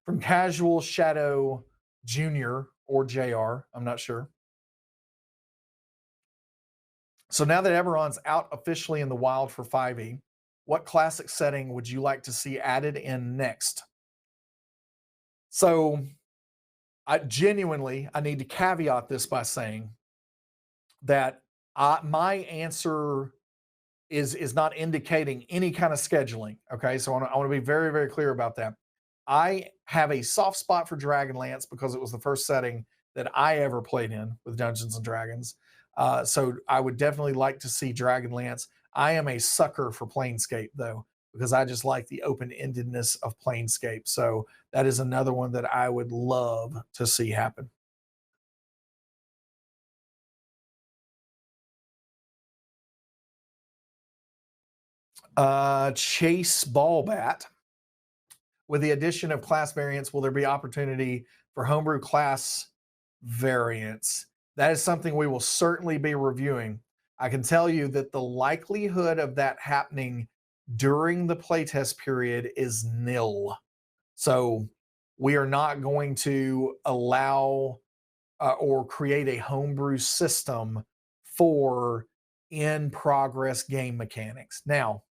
From Casual Shadow Jr. or JR, I'm not sure. So now that Eberron's out officially in the wild for 5e, what classic setting would you like to see added in next? So I need to caveat this by saying that my answer is not indicating any kind of scheduling. Okay, so I want to be very, very clear about that. I have a soft spot for Dragonlance because it was the first setting that I ever played in with Dungeons and Dragons. So I would definitely like to see Dragonlance. I am a sucker for Planescape though, because I just like the open-endedness of Planescape. So that is another one that I would love to see happen. Chase Ballbat. With the addition of class variants, will there be opportunity for homebrew class variants? That is something we will certainly be reviewing. I can tell you that the likelihood of that happening during the playtest period is nil. So we are not going to allow or create a homebrew system for in progress game mechanics. Now,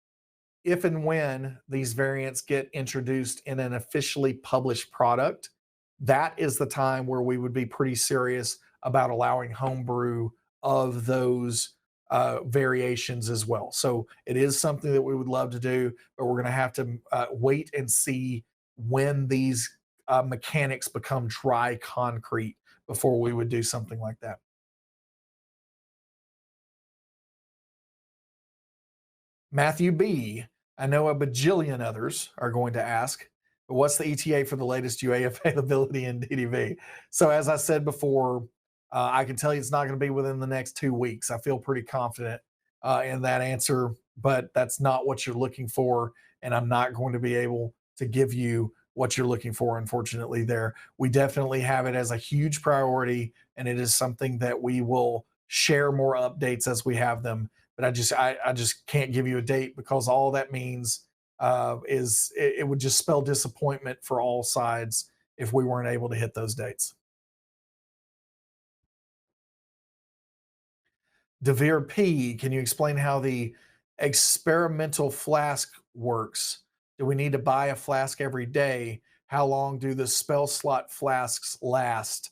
if and when these variants get introduced in an officially published product, that is the time where we would be pretty serious about allowing homebrew of those variations as well. So it is something that we would love to do, but we're going to have to wait and see when these mechanics become dry concrete before we would do something like that. Matthew B. I know a bajillion others are going to ask, but what's the ETA for the latest UA availability in DDV? So as I said before, I can tell you it's not going to be within the next 2 weeks. I feel pretty confident in that answer, but that's not what you're looking for, and I'm not going to be able to give you what you're looking for, unfortunately. There, we definitely have it as a huge priority, and it is something that we will share more updates as we have them. But I just can't give you a date, because all that means is it would just spell disappointment for all sides if we weren't able to hit those dates. Devere P, can you explain how the experimental flask works? Do we need to buy a flask every day? How long do the spell slot flasks last?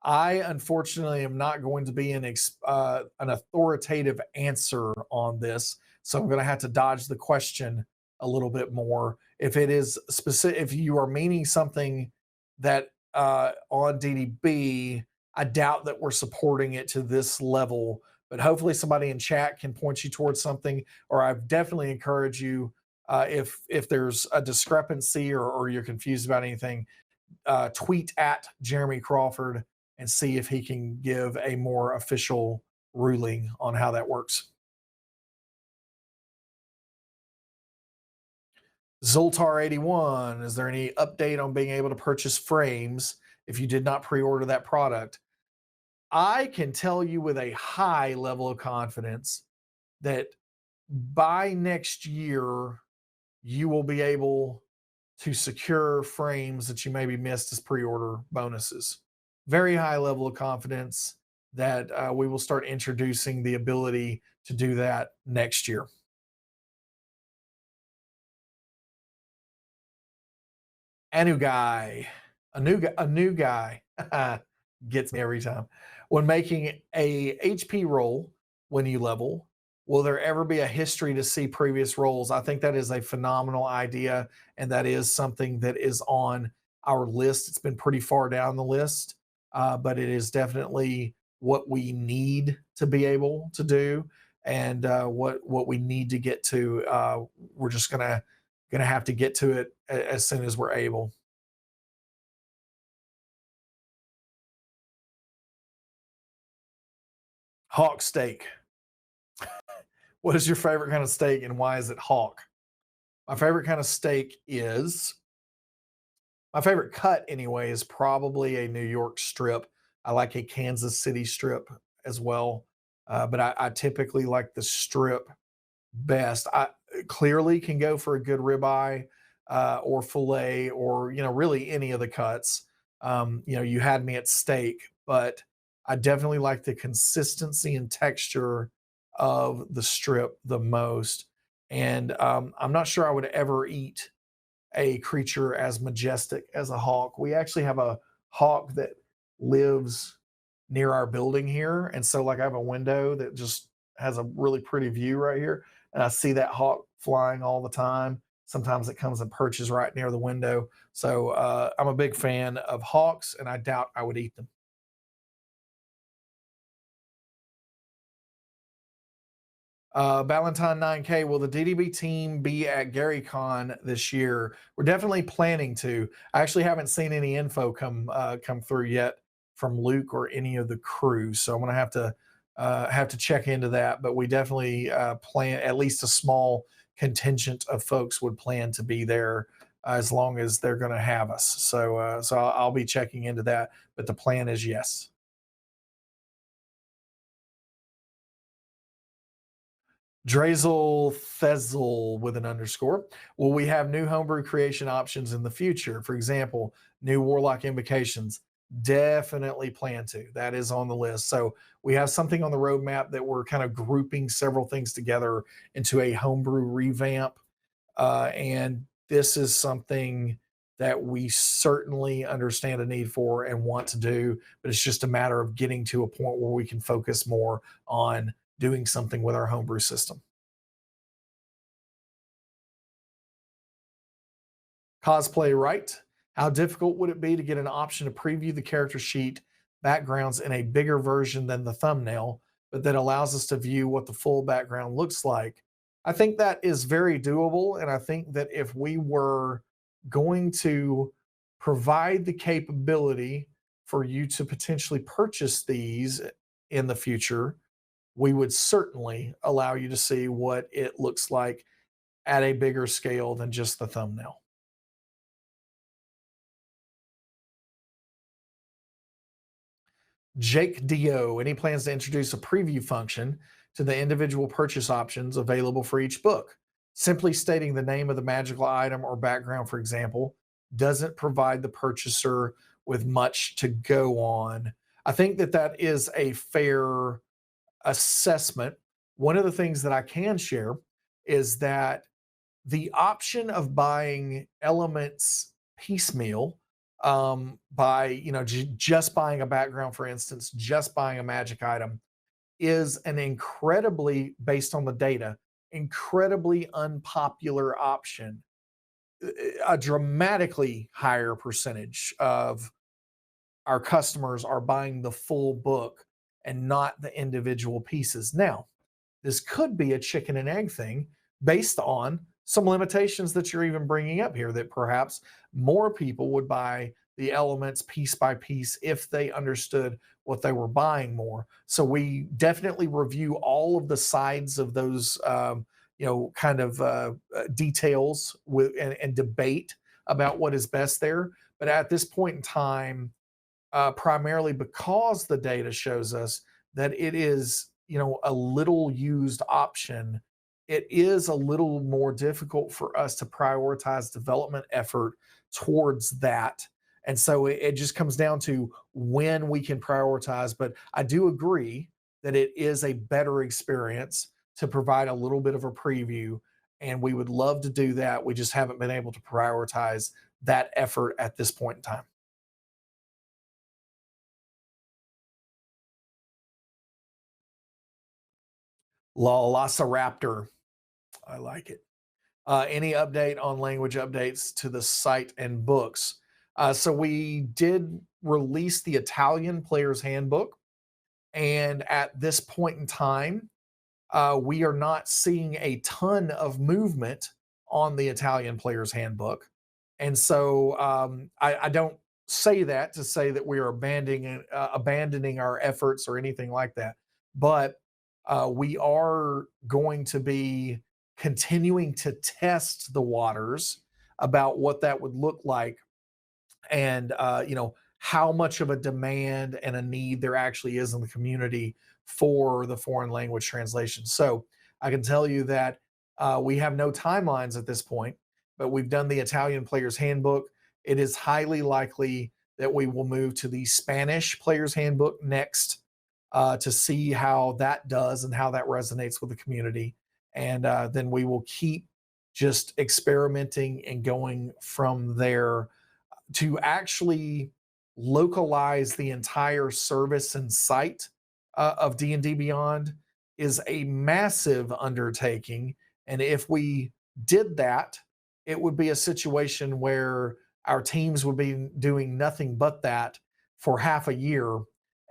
I unfortunately am not going to be an authoritative answer on this, so I'm going to have to dodge the question a little bit more. If it is specific, if you are meaning something that on DDB, I doubt that we're supporting it to this level. But hopefully, somebody in chat can point you towards something, or I definitely encourage you if there's a discrepancy or you're confused about anything, tweet at Jeremy Crawford and see if he can give a more official ruling on how that works. Zoltar81, is there any update on being able to purchase frames if you did not pre-order that product? I can tell you with a high level of confidence that by next year, you will be able to secure frames that you maybe missed as pre-order bonuses. Very high level of confidence that we will start introducing the ability to do that next year. A new guy gets me every time. When making a HP roll when you level, will there ever be a history to see previous rolls? I think that is a phenomenal idea, and that is something that is on our list. It's been pretty far down the list, but it is definitely what we need to be able to do, and what we need to get to. We're just gonna have to get to it as soon as we're able. Hawk steak. What is your favorite kind of steak, and why is it hawk? My favorite kind of steak is, my favorite cut anyway, is probably a New York strip. I like a Kansas City strip as well, but I typically like the strip best. I clearly can go for a good ribeye, or filet, or really any of the cuts. You had me at steak, but I definitely like the consistency and texture of the strip the most. And I'm not sure I would ever eat a creature as majestic as a hawk. We actually have a hawk that lives near our building here. And so, like, I have a window that just has a really pretty view right here. And I see that hawk flying all the time. Sometimes it comes and perches right near the window. So, I'm a big fan of hawks, and I doubt I would eat them. Valentine 9K, will the DDB team be at GaryCon this year? We're definitely planning to. I actually haven't seen any info come through yet from Luke or any of the crew, so I'm gonna have to check into that. But we definitely plan, at least a small contingent of folks would plan to be there as long as they're going to have us. So I'll be checking into that. But the plan is yes. Drazel Thezel with an underscore. Will we have new homebrew creation options in the future? For example, new Warlock invocations. Definitely plan to. That is on the list. So we have something on the roadmap that we're kind of grouping several things together into a homebrew revamp. And this is something that we certainly understand a need for and want to do, but it's just a matter of getting to a point where we can focus more on doing something with our homebrew system. Cosplay right. How difficult would it be to get an option to preview the character sheet backgrounds in a bigger version than the thumbnail, but that allows us to view what the full background looks like? I think that is very doable. And I think that if we were going to provide the capability for you to potentially purchase these in the future, we would certainly allow you to see what it looks like at a bigger scale than just the thumbnail. Jake Dio, any plans to introduce a preview function to the individual purchase options available for each book? Simply stating the name of the magical item or background, for example, doesn't provide the purchaser with much to go on. I think that that is a fair assessment. One of the things that I can share is that the option of buying elements piecemeal, by just buying a background, for instance, just buying a magic item, is an incredibly, based on the data, incredibly unpopular option. A dramatically higher percentage of our customers are buying the full book and not the individual pieces. Now, this could be a chicken and egg thing based on some limitations that you're even bringing up here, that perhaps more people would buy the elements piece by piece if they understood what they were buying more. So we definitely review all of the sides of those, kind of details and debate about what is best there. But at this point in time, primarily because the data shows us that it is, a little used option, it is a little more difficult for us to prioritize development effort towards that. And so it just comes down to when we can prioritize. But I do agree that it is a better experience to provide a little bit of a preview. And we would love to do that. We just haven't been able to prioritize that effort at this point in time. Velociraptor. I like it. Any update on language updates to the site and books? So we did release the Italian Player's Handbook, and at this point in time, we are not seeing a ton of movement on the Italian Player's Handbook. And so I don't say that to say that we are abandoning our efforts or anything like that. But we are going to be continuing to test the waters about what that would look like, and how much of a demand and a need there actually is in the community for the foreign language translation. So I can tell you that we have no timelines at this point. but we've done the Italian Player's Handbook. It is highly likely that we will move to the Spanish Player's Handbook next, to see how that does and how that resonates with the community. And then we will keep just experimenting and going from there to actually localize the entire service and site of D&D Beyond is a massive undertaking. And if we did that, it would be a situation where our teams would be doing nothing but that for half a year.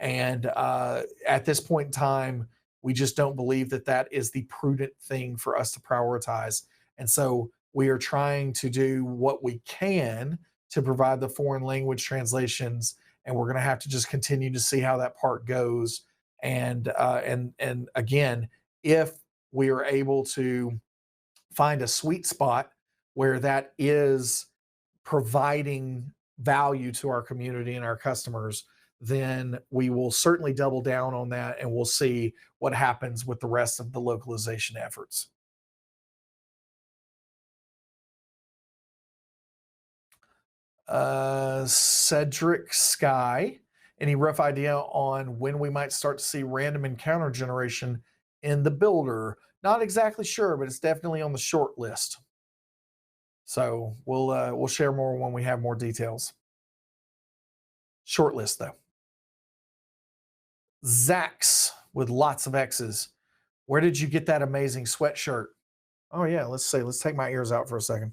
And at this point in time, we just don't believe that that is the prudent thing for us to prioritize. And so we are trying to do what we can to provide the foreign language translations, and we're going to have to just continue to see how that part goes. And again, if we are able to find a sweet spot where that is providing value to our community and our customers, then we will certainly double down on that, and we'll see what happens with the rest of the localization efforts. Cedric Sky, any rough idea on when we might start to see random encounter generation in the builder? Not exactly sure, but it's definitely on the short list. So we'll share more when we have more details. Short list though. Zax with lots of X's. Where did you get that amazing sweatshirt? Oh yeah, let's take my ears out for a second.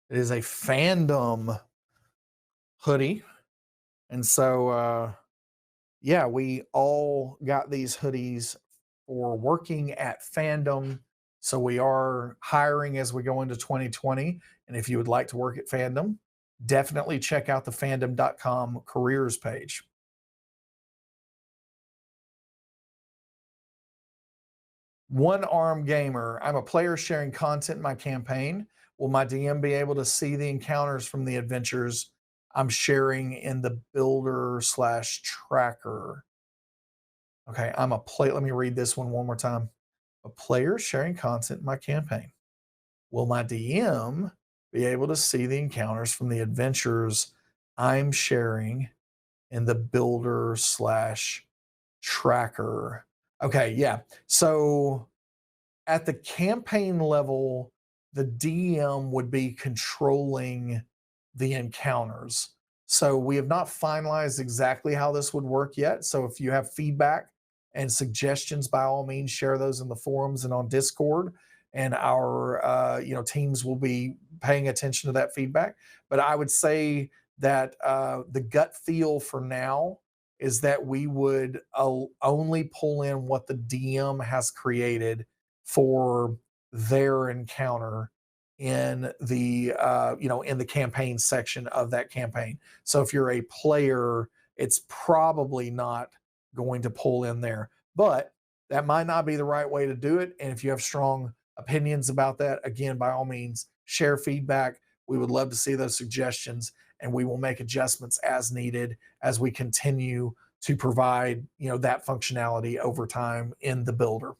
It is a fandom hoodie. And so, yeah, we all got these hoodies for working at fandom. So we are hiring as we go into 2020. And if you would like to work at fandom, definitely check out the fandom.com careers page. One Arm Gamer, I'm a player sharing content in my campaign. Will my DM be able to see the encounters from the adventures I'm sharing in the builder/tracker? Okay, I'm a play. Let me read this one more time. A player sharing content in my campaign. Will my DM be able to see the encounters from the adventures I'm sharing in the builder/tracker? Okay, yeah. So at the campaign level, the DM would be controlling the encounters. So we have not finalized exactly how this would work yet. So if you have feedback and suggestions, by all means, share those in the forums and on Discord. And our teams will be paying attention to that feedback. But I would say that the gut feel for now is that we would only pull in what the DM has created for their encounter in the in the campaign section of that campaign. So if you're a player, it's probably not going to pull in there, but that might not be the right way to do it. And if you have strong opinions about that, again, by all means, share feedback. We would love to see those suggestions, and we will make adjustments as needed as we continue to provide that functionality over time in the builder.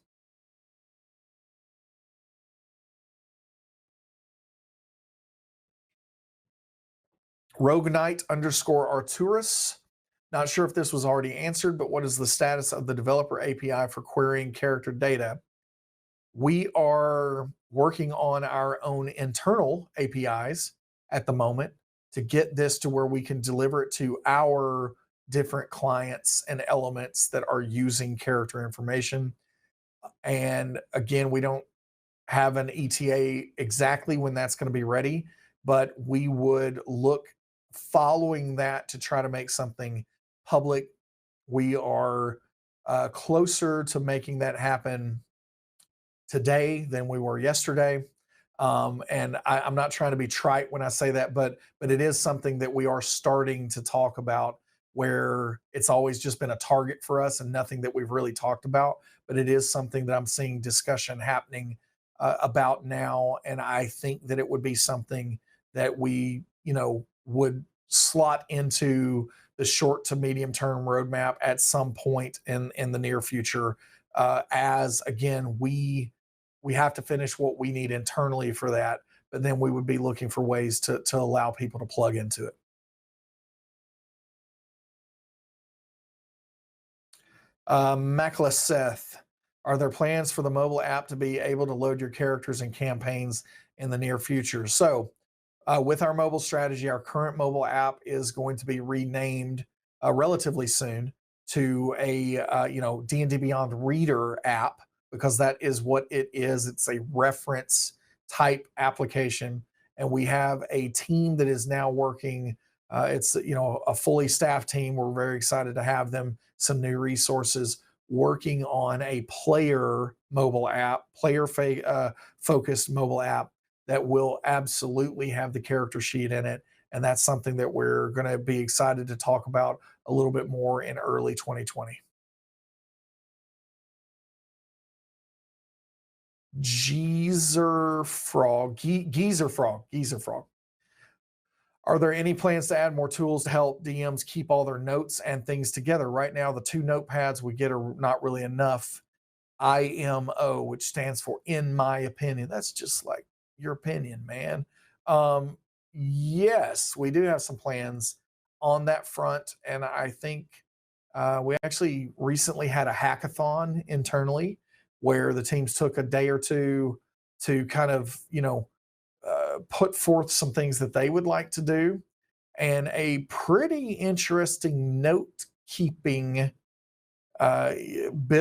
Rogue Knight _Arturus. Not sure if this was already answered, but what is the status of the developer API for querying character data? We are working on our own internal APIs at the moment to get this to where we can deliver it to our different clients and elements that are using character information. And again, we don't have an ETA exactly when that's going to be ready, but we would look following that to try to make something public. We are closer to making that happen today than we were yesterday. And I'm not trying to be trite when I say that, but it is something that we are starting to talk about, where it's always just been a target for us and nothing that we've really talked about. But it is something that I'm seeing discussion happening about now, and I think that it would be something that we would slot into the short to medium term roadmap at some point in the near future. as again we have to finish what we need internally for that, but then we would be looking for ways to allow people to plug into it. Makla Seth, are there plans for the mobile app to be able to load your characters and campaigns in the near future? So, with our mobile strategy, our current mobile app is going to be renamed relatively soon to a D&D Beyond Reader app, because that is what it is. It's a reference type application, and we have a team that is now working. It's a fully staffed team. We're very excited to have them. Some new resources working on a player mobile app, focused mobile app that will absolutely have the character sheet in it. And that's something that we're going to be excited to talk about a little bit more in early 2020. Geezer Frog. Are there any plans to add more tools to help DMs keep all their notes and things together? Right now, the 2 notepads we get are not really enough. IMO, which stands for in my opinion. That's just like your opinion, man. Yes, we do have some plans on that front. And I think we actually recently had a hackathon internally where the teams took a day or two to kind of, put forth some things that they would like to do. And a pretty interesting note keeping bit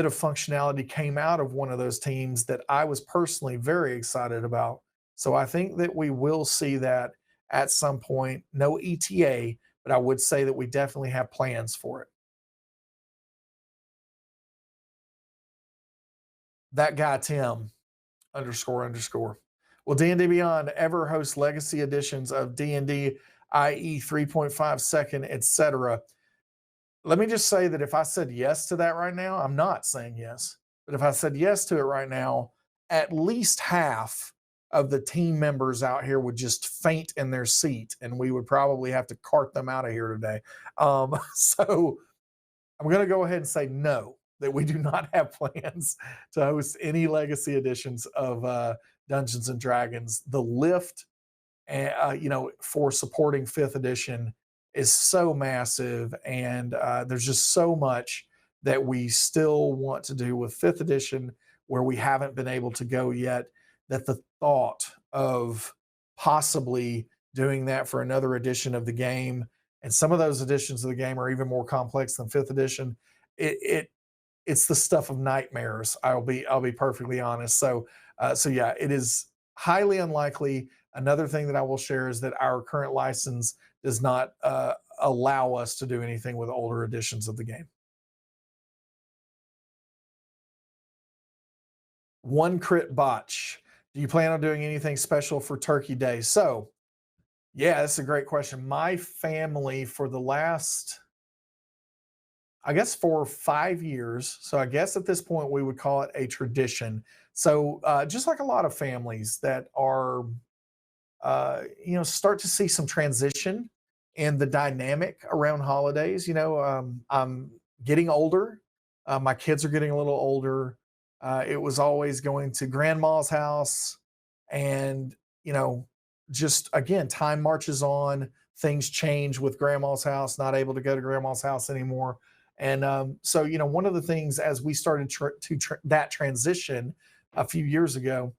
of functionality came out of one of those teams that I was personally very excited about. So I think that we will see that at some point. No ETA, but I would say that we definitely have plans for it. That guy, Tim, __. Will D&D Beyond ever host legacy editions of D&D, i.e. 3.5 second, etc.? Let me just say that if I said yes to that right now, I'm not saying yes, but if I said yes to it right now, at least half of the team members out here would just faint in their seat, and we would probably have to cart them out of here today. So I'm going to go ahead and say no, that we do not have plans to host any legacy editions of Dungeons and Dragons. The lift, for supporting 5th edition is so massive, and there's just so much that we still want to do with 5th edition where we haven't been able to go yet, that the thought of possibly doing that for another edition of the game, and some of those editions of the game are even more complex than 5th edition. It's the stuff of nightmares. I'll be perfectly honest. So yeah, it is highly unlikely. Another thing that I will share is that our current license does not allow us to do anything with older editions of the game. One crit botch. Do you plan on doing anything special for Turkey Day? So, yeah, that's a great question. My family, for the last, I guess, 4 or 5 years, so I guess at this point we would call it a tradition. So, just like a lot of families that are start to see some transition in the dynamic around holidays. I'm getting older. My kids are getting a little older. It was always going to grandma's house, and just again, time marches on. Things change with grandma's house. Not able to go to grandma's house anymore. And so, one of the things as we started that transition a few years ago,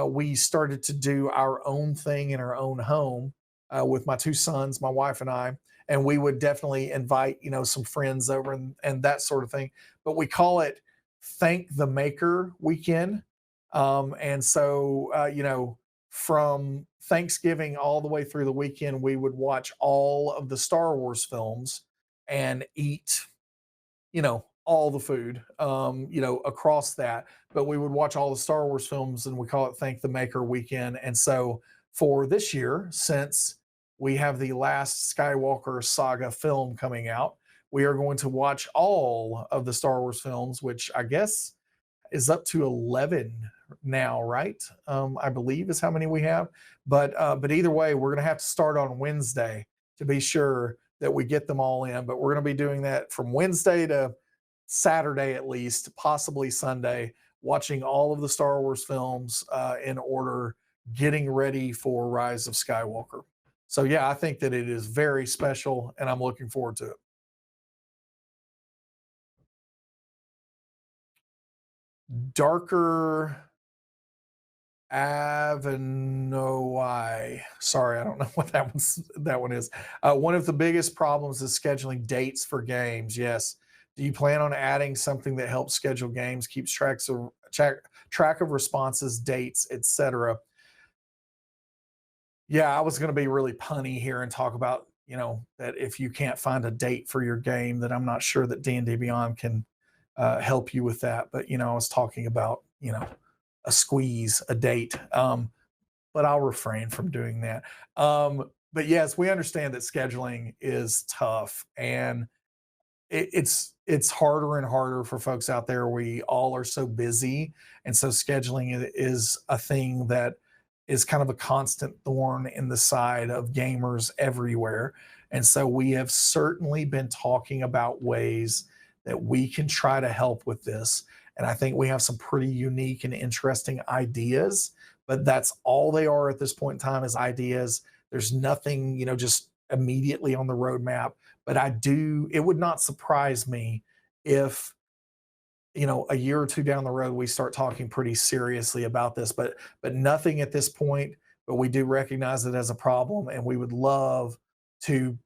we started to do our own thing in our own home with my 2 sons, my wife and I, and we would definitely invite, some friends over and that sort of thing. But we call it Thank the Maker Weekend. And so, from Thanksgiving all the way through the weekend, we would watch all of the Star Wars films and eat, all the food, across that. But we would watch all the Star Wars films, and we call it Thank the Maker Weekend. And so for this year, since we have the last Skywalker saga film coming out, we are going to watch all of the Star Wars films, which I guess is up to 11 now, right? I believe is how many we have. But either way, we're going to have to start on Wednesday to be sure that we get them all in. But we're going to be doing that from Wednesday to Saturday at least, possibly Sunday, watching all of the Star Wars films in order, getting ready for Rise of Skywalker. So yeah, I think that it is very special, and I'm looking forward to it. Darker Avenoi. Sorry, I don't know what that one is. One of the biggest problems is scheduling dates for games. Yes. Do you plan on adding something that helps schedule games, keeps track of responses, dates, etc.? Yeah, I was going to be really punny here and talk about, that if you can't find a date for your game, that I'm not sure that D&D Beyond can help you with that. But, I was talking about, a squeeze, a date. But I'll refrain from doing that. But yes, we understand that scheduling is tough, and it's harder and harder for folks out there. We all are so busy, and so scheduling is a thing that is kind of a constant thorn in the side of gamers everywhere. And so we have certainly been talking about ways that we can try to help with this. And I think we have some pretty unique and interesting ideas, but that's all they are at this point in time, is ideas. There's nothing, just immediately on the roadmap. But it would not surprise me if, a year or two down the road, we start talking pretty seriously about this, but nothing at this point. But we do recognize it as a problem, and we would love to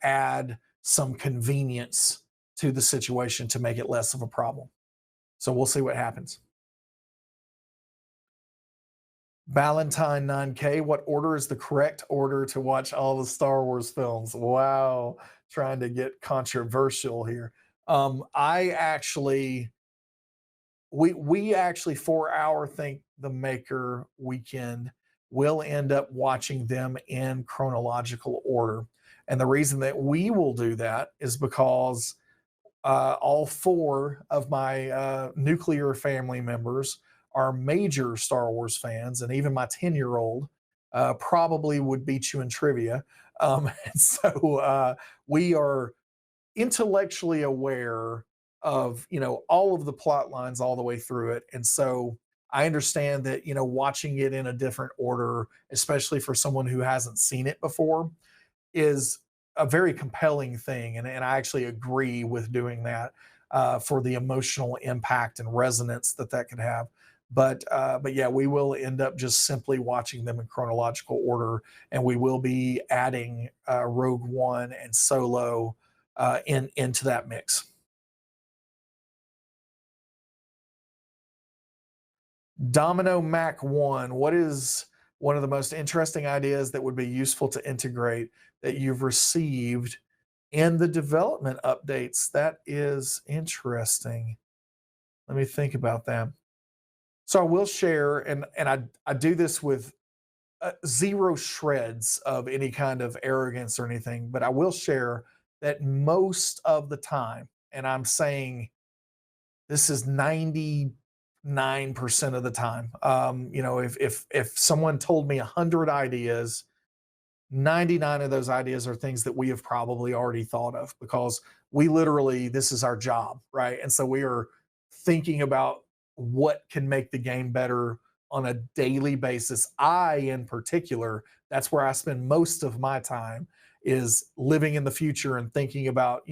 add some convenience to the situation to make it less of a problem. So we'll see what happens. Valentine 9K, what order is the correct order to watch all the Star Wars films? Wow, trying to get controversial here. I actually, we actually, for our Think the Maker weekend, will end up watching them in chronological order. And the reason that we will do that is because all four of my nuclear family members are major Star Wars fans, and even my 10-year-old probably would beat you in trivia. And so we are intellectually aware of, all of the plot lines all the way through it. And so I understand that, watching it in a different order, especially for someone who hasn't seen it before, is a very compelling thing. And I actually agree with doing that for the emotional impact and resonance that could have. But yeah, we will end up just simply watching them in chronological order, and we will be adding Rogue One and Solo into that mix. Domino Mac 1, what is one of the most interesting ideas that would be useful to integrate that you've received in the development updates? That is interesting. Let me think about that. So I will share, and I do this with zero shreds of any kind of arrogance or anything, but I will share that most of the time, and I'm saying this is 99% of the time. If someone told me 100 ideas, 99 of those ideas are things that we have probably already thought of, because we literally, this is our job, right? And so we are thinking about what can make the game better on a daily basis. In particular, that's where I spend most of my time, is living in the future and thinking about,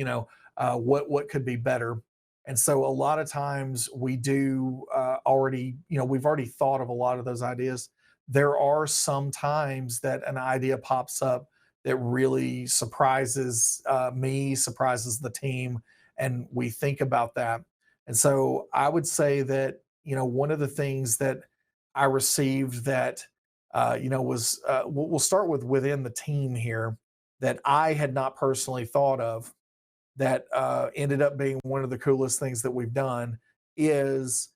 what could be better. And so a lot of times we do already, we've already thought of a lot of those ideas. There are some times that an idea pops up that really surprises me, surprises the team, and we think about that. And so I would say that, one of the things that I received that, was, we'll start with within the team here, that I had not personally thought of, that ended up being one of the coolest things that we've done, is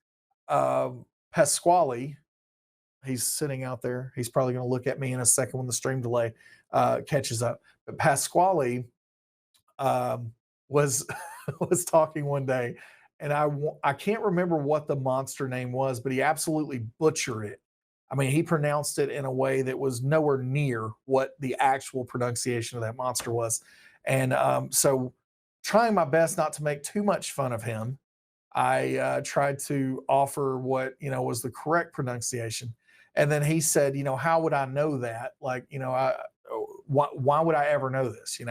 Pasquale. He's sitting out there. He's probably going to look at me in a second when the stream delay catches up. But Pasquale was was talking one day, and I can't remember what the monster name was, but he absolutely butchered it. I mean, he pronounced it in a way that was nowhere near what the actual pronunciation of that monster was. And so trying my best not to make too much fun of him, I tried to offer what was the correct pronunciation, and then he said, "How would I know that? Like, why would I ever know this?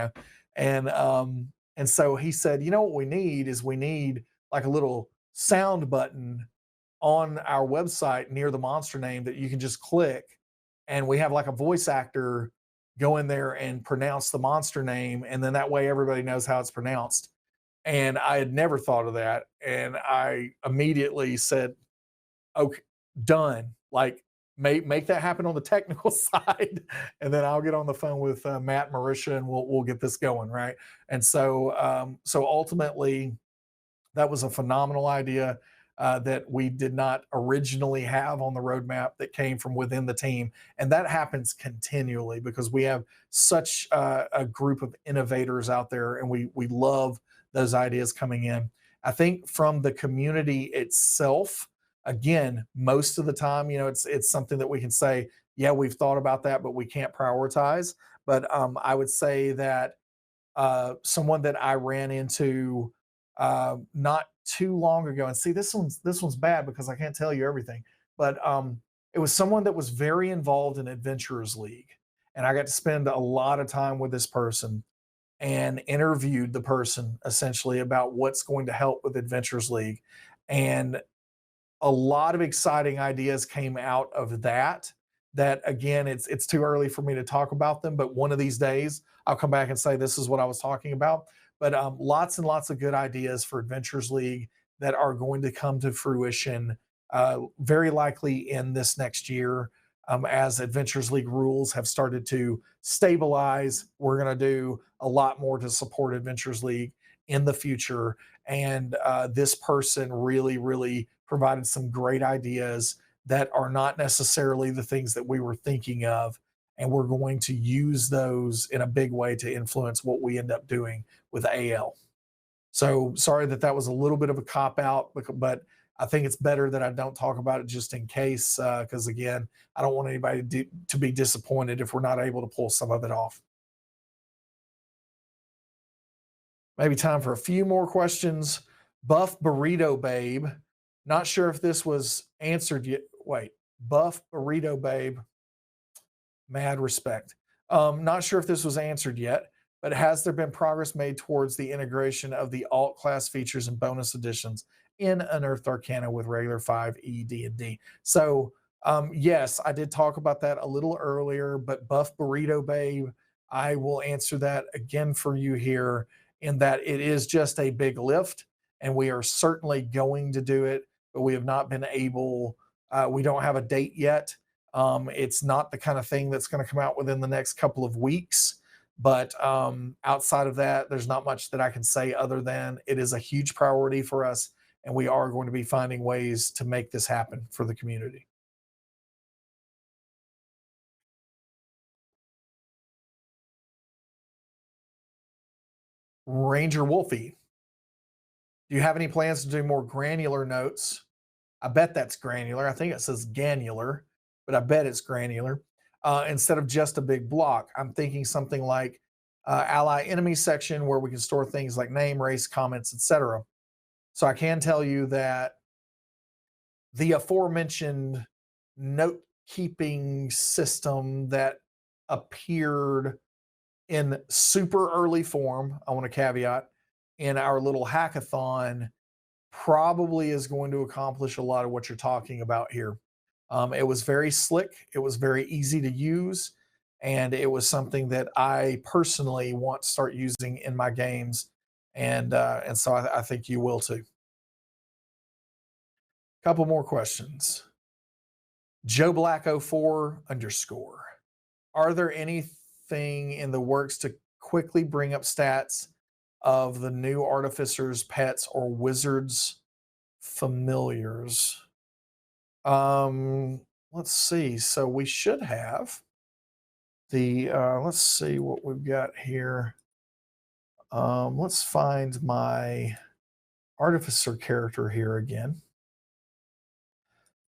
And so he said, what we need is we need like a little sound button on our website near the monster name that you can just click, and we have like a voice actor go in there and pronounce the monster name, and then that way everybody knows how it's pronounced." And I had never thought of that, and I immediately said, "Okay, done." Like, make that happen on the technical side, and then I'll get on the phone with Matt and Marisha, and we'll get this going, right? And so ultimately, that was a phenomenal idea that we did not originally have on the roadmap, that came from within the team. And that happens continually because we have such a group of innovators out there, and we love those ideas coming in. I think from the community itself, again, most of the time, it's something that we can say, yeah, we've thought about that, but we can't prioritize. But I would say that someone that I ran into not too long ago. And see, this one's bad because I can't tell you everything, but it was someone that was very involved in Adventurers League, and I got to spend a lot of time with this person and interviewed the person essentially about what's going to help with Adventurers League, and a lot of exciting ideas came out of that. That again, it's too early for me to talk about them, but one of these days I'll come back and say this is what I was talking about. But lots and lots of good ideas for Adventures League that are going to come to fruition very likely in this next year. As Adventures League rules have started to stabilize, we're going to do a lot more to support Adventures League in the future. And this person really, really provided some great ideas that are not necessarily the things that we were thinking of. And we're going to use those in a big way to influence what we end up doing with AL. So sorry that that was a little bit of a cop out, but I think it's better that I don't talk about it just in case, because again, I don't want anybody to be disappointed if we're not able to pull some of it off. Maybe time for a few more questions. Buff Burrito Babe. Not sure if this was answered yet. Wait, Buff Burrito Babe. Mad respect. Not sure if this was answered yet, but has there been progress made towards the integration of the alt class features and bonus additions in Unearthed Arcana with regular 5e D&D? So, yes, I did talk about that a little earlier, but Buff Burrito Babe, I will answer that again for you here, in that it is just a big lift, and we are certainly going to do it, but we have not been able, we don't have a date yet. It's not the kind of thing that's going to come out within the next couple of weeks. But outside of that, there's not much that I can say other than it is a huge priority for us, and we are going to be finding ways to make this happen for the community. Ranger Wolfie, do you have any plans to do more granular notes? I bet that's granular. I think it says granular, but I bet it's granular. Instead of just a big block, I'm thinking something like ally enemy section where we can store things like name, race, comments, etc. So I can tell you that the aforementioned note keeping system that appeared in super early form, I want to caveat, in our little hackathon probably is going to accomplish a lot of what you're talking about here. It was very slick, it was very easy to use, and it was something that I personally want to start using in my games, and so I think you will too. Couple more questions. Joe Black 04 underscore. Are there anything in the works to quickly bring up stats of the new artificers, pets, or wizards familiars? Let's see. So we should have the let's see what we've got here. Let's find my artificer character here again.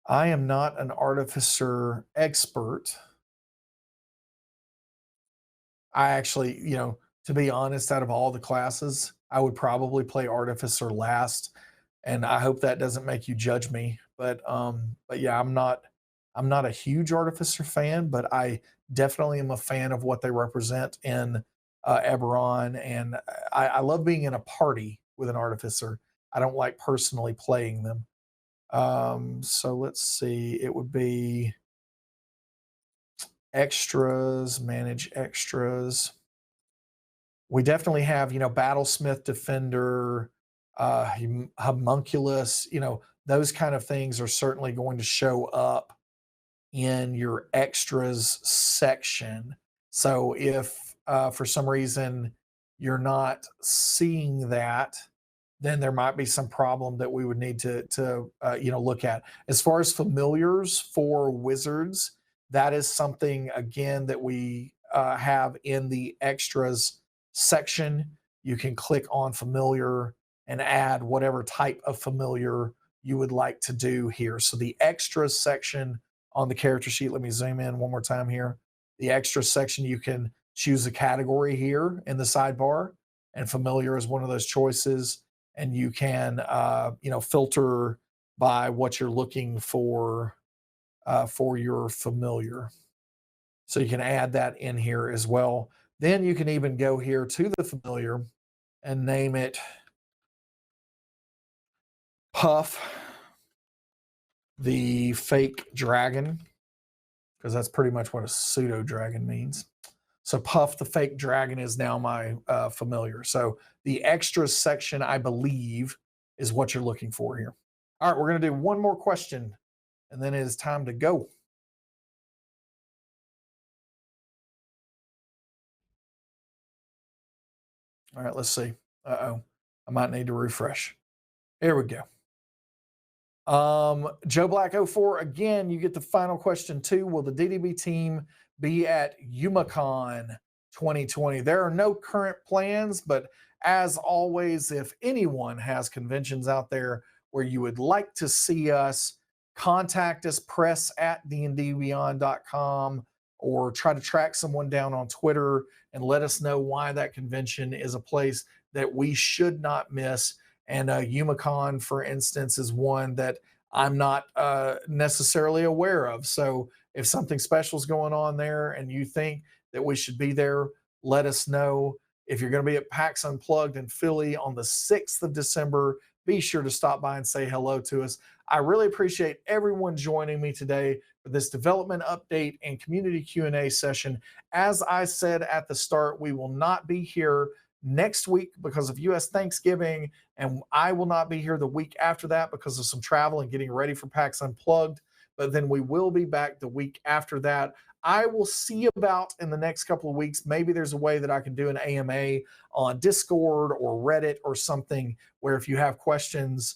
I am not an artificer expert. I actually, to be honest, out of all the classes, I would probably play Artificer last, and I hope that doesn't make you judge me. But yeah, I'm not a huge Artificer fan, but I definitely am a fan of what they represent in Eberron, and I love being in a party with an Artificer. I don't like personally playing them. So let's see, it would be extras, manage extras. We definitely have, Battlesmith Defender, Homunculus, those kind of things are certainly going to show up in your extras section. So if for some reason you're not seeing that, then there might be some problem that we would need to look at. As far as familiars for wizards, that is something again that we have in the extras section. You can click on familiar and add whatever type of familiar you would like to do here. So the extras section on the character sheet, let me zoom in one more time here. The extras section, you can choose a category here in the sidebar, and familiar is one of those choices. And you can, filter by what you're looking for your familiar. So you can add that in here as well. Then you can even go here to the familiar and name it Puff the Fake Dragon, because that's pretty much what a pseudo dragon means. So Puff the Fake Dragon is now my familiar. So the extras section, I believe, is what you're looking for here. All right, we're going to do one more question, and then it is time to go. All right, let's see. Uh-oh. I might need to refresh. Here we go. Joe Black 04, again, you get the final question too. Will the DDB team be at YumaCon 2020? There are no current plans, but as always, if anyone has conventions out there where you would like to see us, contact us, press@dndbeyond.com, or try to track someone down on Twitter and let us know why that convention is a place that we should not miss. And YumaCon, for instance, is one that I'm not necessarily aware of. So if something special is going on there and you think that we should be there, let us know. If you're going to be at PAX Unplugged in Philly on the 6th of December, be sure to stop by and say hello to us. I really appreciate everyone joining me today for this development update and community Q&A session. As I said at the start, we will not be here next week because of US Thanksgiving, and I will not be here the week after that because of some travel and getting ready for PAX Unplugged. But then we will be back the week after that. I will see about in the next couple of weeks. Maybe there's a way that I can do an AMA on Discord or Reddit or something where if you have questions,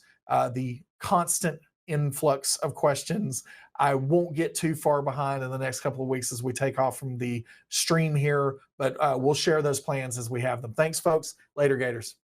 the constant influx of questions, I won't get too far behind in the next couple of weeks as we take off from the stream here, but we'll share those plans as we have them. Thanks, folks. Later, Gators.